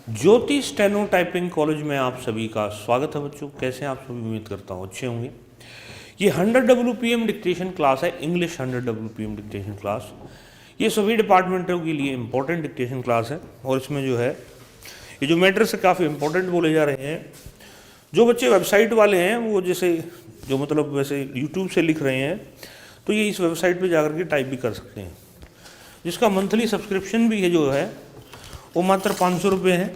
ज्योति steno typing college में आप सभी का स्वागत है बच्चों। कैसे हैं आप सभी? उम्मीद करता हूँ अच्छे होंगे। ये 100 WPM डिक्टेशन क्लास है, इंग्लिश 100 WPM डिक्टेशन क्लास। ये सभी डिपार्टमेंटों के लिए इम्पोर्टेंट डिक्टेशन क्लास है और इसमें जो है ये जो मैटर्स काफ़ी इंपॉर्टेंट बोले जा रहे हैं। जो बच्चे वेबसाइट वाले हैं वो जैसे जो मतलब वैसे यूट्यूब से लिख रहे हैं तो ये इस वेबसाइट पे जाकर के टाइप भी कर सकते हैं, जिसका मंथली सब्सक्रिप्शन भी है जो है वो मात्र 500 रुपये है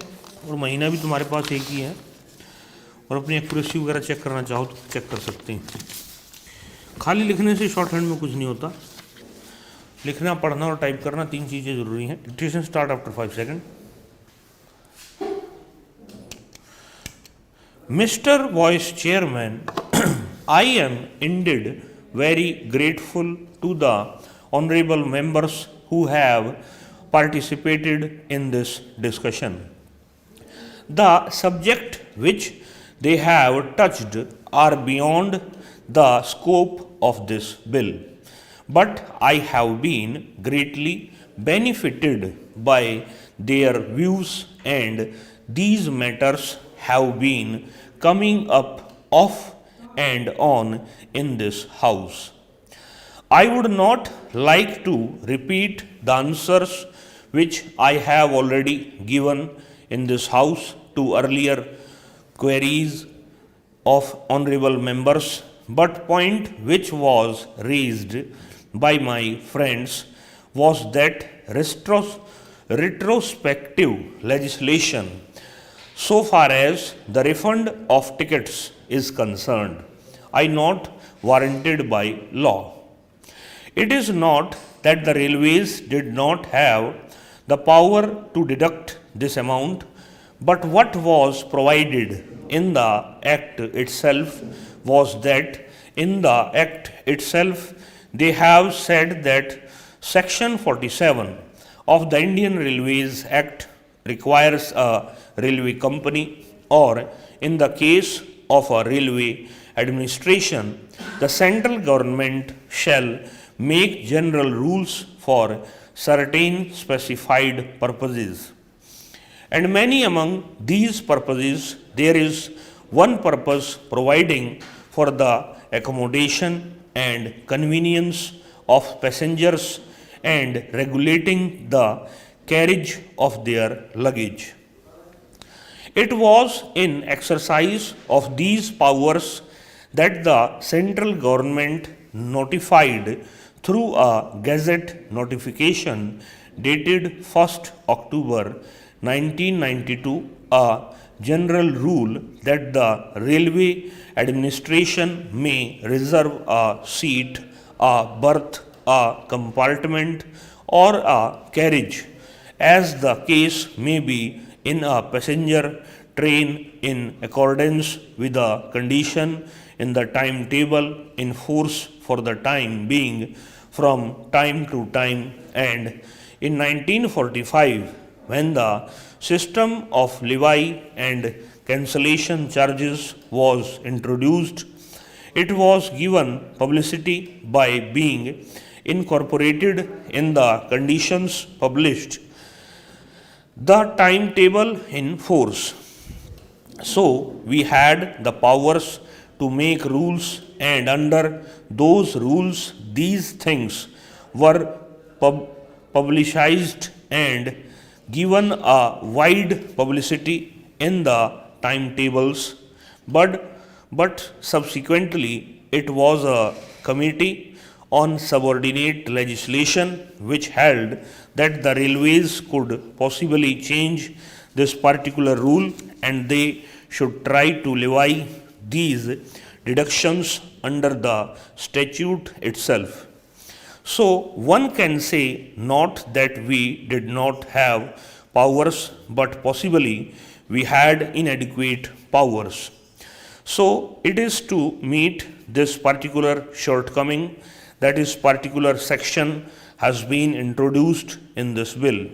और महीना भी तुम्हारे पास एक ही है। और अपनी एक्यूरेसी वगैरह चेक करना चाहो तो चेक कर सकते हैं। खाली लिखने से शॉर्ट हैंड में कुछ नहीं होता। लिखना, पढ़ना और टाइप करना, तीन चीज़ें ज़रूरी हैं। Dictation start after 5 second. Mr. Vice Chairman, I am indeed very grateful to the honorable members who have participated in this discussion. The subject which they have touched are beyond the scope of this bill, but I have been greatly benefited by their views, and these matters have been coming up off and on in this house. I would not like to repeat the answers which I have already given in this house to earlier queries of honorable members, but point which was raised by my friends was that retrospective legislation so far as the refund of tickets is concerned, are not warranted by law. It is not that the railways did not have the power to deduct this amount, but what was provided in the Act itself was that in the Act itself they have said that Section 47 of the Indian Railways Act requires a railway company, or in the case of a railway administration, the central government shall make general rules for certain specified purposes. And many among these purposes, there is one purpose providing for the accommodation and convenience of passengers and regulating the carriage of their luggage. It was in exercise of these powers that the central government notified through a gazette notification dated 1st October 1992 a general rule that the railway administration may reserve a seat, a berth, a compartment, or a carriage, as the case may be, in a passenger train in accordance with the condition in the timetable in force for the time being from time to time. And in 1945, when the system of levy and cancellation charges was introduced, it was given publicity by being incorporated in the conditions published the timetable in force. So we had the powers to make rules, and under those rules these things were publicized and given a wide publicity in the timetables, but subsequently it was a committee on subordinate legislation which held that the railways could possibly change this particular rule, and they should try to levy these deductions under the statute itself. So one can say not that we did not have powers, but possibly we had inadequate powers. So it is to meet this particular shortcoming that is particular section has been introduced in this bill.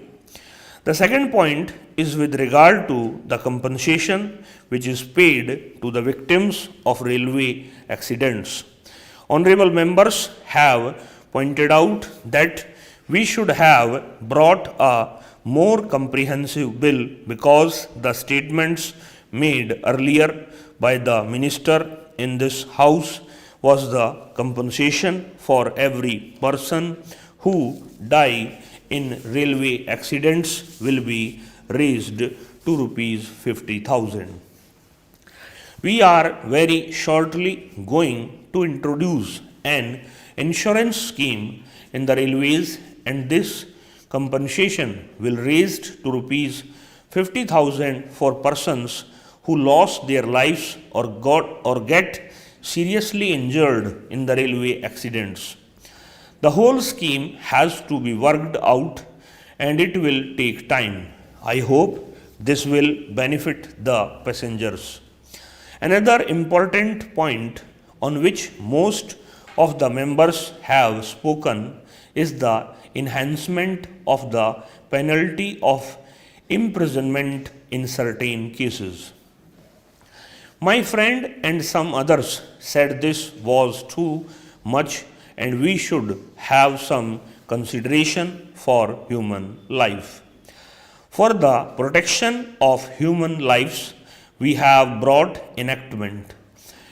The second point is with regard to the compensation which is paid to the victims of railway accidents. Honorable members have pointed out that we should have brought a more comprehensive bill because the statements made earlier by the minister in this house was the compensation for every person who die in railway accidents will be raised to rupees 50,000. We are very shortly going to introduce an insurance scheme in the railways, and this compensation will raised to rupees 50,000 for persons who lost their lives or get seriously injured in the railway accidents. The whole scheme has to be worked out and it will take time. I hope this will benefit the passengers. Another important point on which most of the members have spoken is the enhancement of the penalty of imprisonment in certain cases. My friend and some others said this was too much and we should have some consideration for human life. For the protection of human lives, we have brought enactment.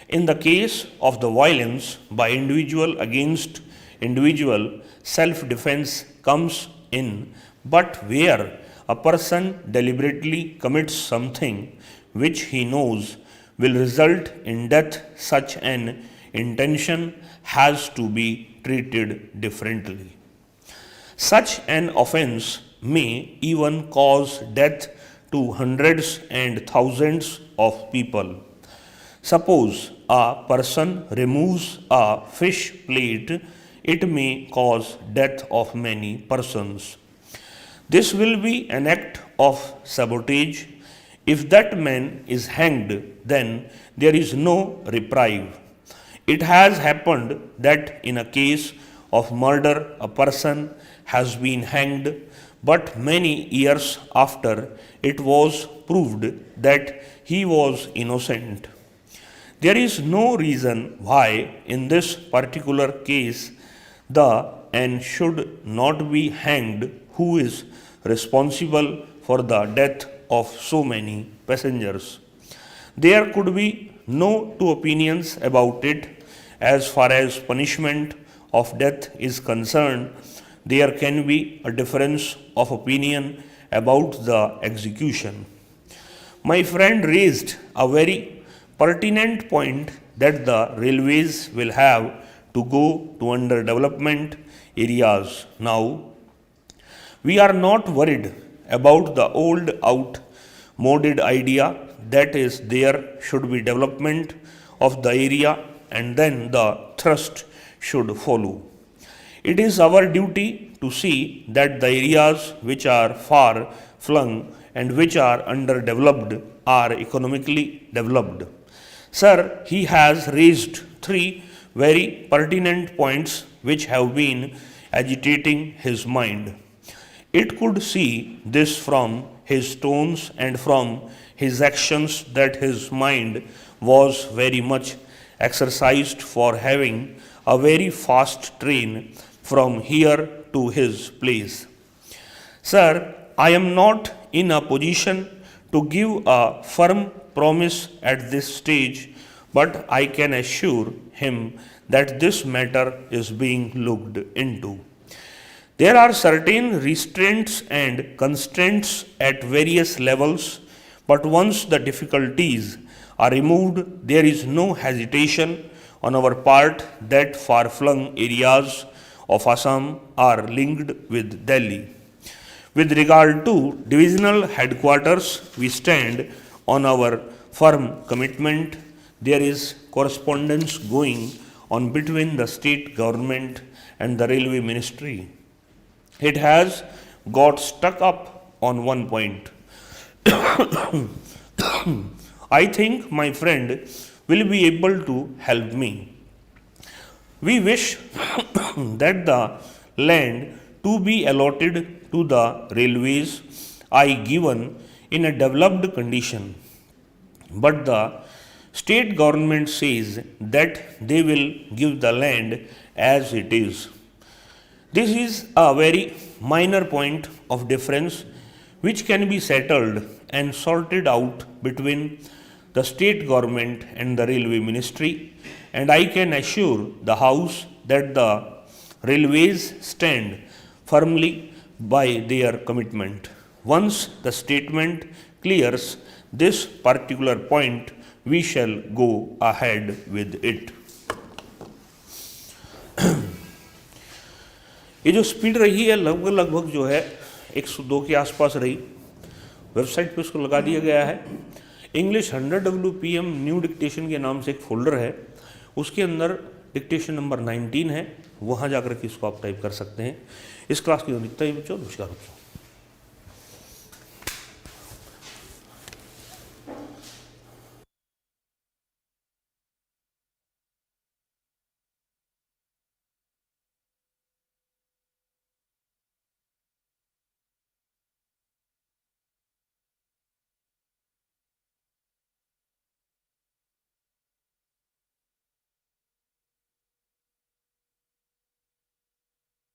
In the case of the violence by individual against individual, self-defense comes in, but where a person deliberately commits something which he knows will result in death, such an intention has to be treated differently. Such an offense may even cause death to hundreds and thousands of people. Suppose a person removes a fish plate, it may cause death of many persons. This will be an act of sabotage. If that man is hanged, then there is no reprieve. It has happened that in a case of murder, a person has been hanged, but many years after it was proved that he was innocent. There is no reason why, in this particular case, the and should not be hanged who is responsible for the death of so many passengers. There could be no two opinions about it. As far as punishment of death is concerned, there can be a difference of opinion about the execution. My friend raised a very pertinent point that the railways will have to go to underdevelopment areas. Now, we are not worried about the old outmoded idea that is there should be development of the area and then the thrust should follow. It is our duty to see that the areas which are far flung and which are underdeveloped are economically developed. Sir, he has raised three very pertinent points which have been agitating his mind. It could see this from his tones and from his actions that his mind was very much exercised for having a very fast train from here to his place. Sir, I am not in a position to give a firm promise at this stage, but I can assure him that this matter is being looked into. There are certain restraints and constraints at various levels, but once the difficulties are removed, there is no hesitation on our part that far-flung areas of Assam are linked with Delhi. With regard to divisional headquarters, we stand on our firm commitment. There is correspondence going on between the state government and the railway ministry. It has got stuck up on one point. I think my friend will be able to help me. We wish that the land to be allotted to the railways I given in a developed condition, but the state government says that they will give the land as it is. This is a very minor point of difference which can be settled and sorted out between the state government and the railway ministry, and I can assure the House that the railways stand firmly by their commitment. Once the statement clears this particular point, we shall go ahead with it. ये जो speed रही है लगभग जो है 102 के आसपास रही। वेबसाइट पे उसको लगा दिया गया है। इंग्लिश 100 WPM न्यू डिक्टेशन के नाम से एक फोल्डर है, उसके अंदर डिक्टेशन नंबर 19 है, वहाँ जाकर के इसको आप टाइप कर सकते हैं। इस क्लास की जो दिखता है बच्चों, नमस्कार बच्चों।